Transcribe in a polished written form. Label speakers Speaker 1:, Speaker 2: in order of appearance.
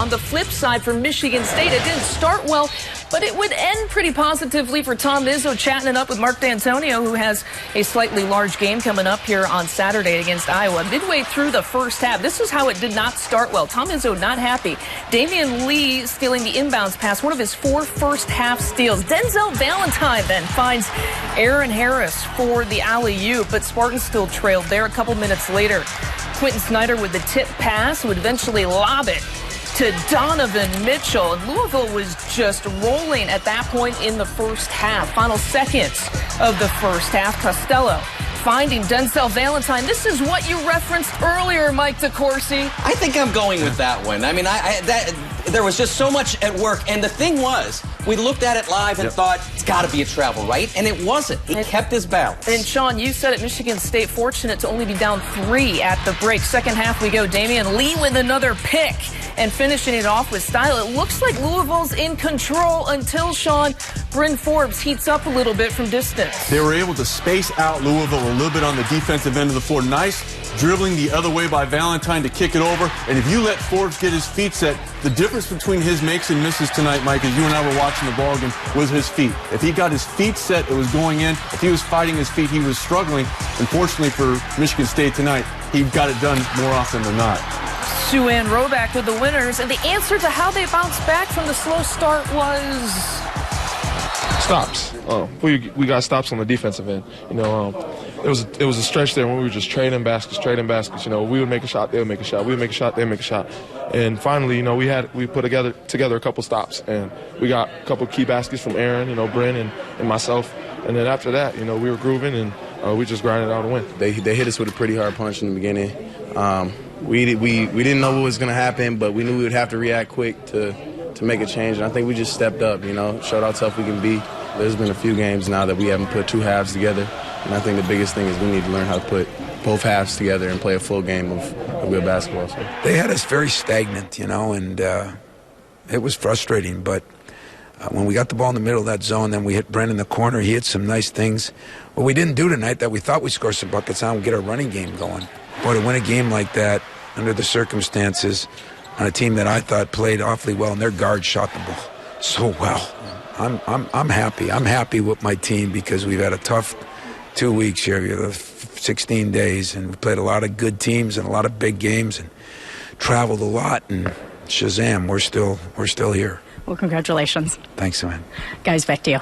Speaker 1: on the flip side for Michigan State, it didn't start well, but it would end pretty positively for Tom Izzo, chatting it up with Mark D'Antonio, who has a slightly large game coming up here on Saturday against Iowa. Midway through the first half, this is how it did not start well. Tom Izzo not happy. Damian Lee stealing the inbounds pass, one of his 4 first-half steals. Denzel Valentine then finds Aaron Harris for the alley-oop, but Spartans still trailed there. A couple minutes later, Quentin Snyder with the tip pass would eventually lob it to Donovan Mitchell. And Louisville was just rolling at that point in the first half. Final seconds of the first half, Costello finding Denzel Valentine. This is what you referenced earlier, Mike DeCourcy.
Speaker 2: I think I'm going with that one. I mean, there was just so much at work. And the thing was, we looked at it live and thought, it's got to be a travel, right? And it wasn't. He kept his balance.
Speaker 1: And, Sean, you said it, Michigan State fortunate to only be down 3 at the break. Second half we go. Damian Lee with another pick and finishing it off with style. It looks like Louisville's in control until, Sean, Bryn Forbes heats up a little bit from distance.
Speaker 3: They were able to space out Louisville a little bit on the defensive end of the floor. Nice dribbling the other way by Valentine to kick it over. And if you let Forbes get his feet set, the difference between his makes and misses tonight, Mike, as you and I were watching the ball game, was his feet. If he got his feet set, it was going in. If he was fighting his feet, he was struggling. Unfortunately for Michigan State tonight, he got it done more often than not.
Speaker 1: Sue-Ann Roback with the winners, and the answer to how they bounced back from the slow start was
Speaker 4: stops. We got stops on the defensive end. You know, it was a stretch there when we were just trading baskets. You know, we would make a shot, they would make a shot. We would make a shot, they would make a shot. And finally, you know, we put together a couple stops, and we got a couple key baskets from Aaron, you know, Bryn and myself. And then after that, you know, we were grooving, and we just grinded out a win.
Speaker 5: They hit us with a pretty hard punch in the beginning. We didn't know what was going to happen, but we knew we would have to react quick to make a change. And I think we just stepped up, you know, showed how tough we can be. There's been a few games now that we haven't put 2 halves together. And I think the biggest thing is we need to learn how to put both halves together and play a full game of real basketball. So.
Speaker 6: They had us very stagnant, you know, and it was frustrating. But when we got the ball in the middle of that zone, then we hit Brent in the corner. He hit some nice things. What we didn't do tonight that we thought we'd score some buckets on, get our running game going. Boy, to win a game like that under the circumstances on a team that I thought played awfully well, and their guards shot the ball so well. I'm happy. I'm happy with my team because we've had a tough 2 weeks here, 16 days, and we played a lot of good teams and a lot of big games and traveled a lot. And Shazam, we're still here.
Speaker 7: Well, congratulations.
Speaker 6: Thanks, man.
Speaker 7: Guys, back to you.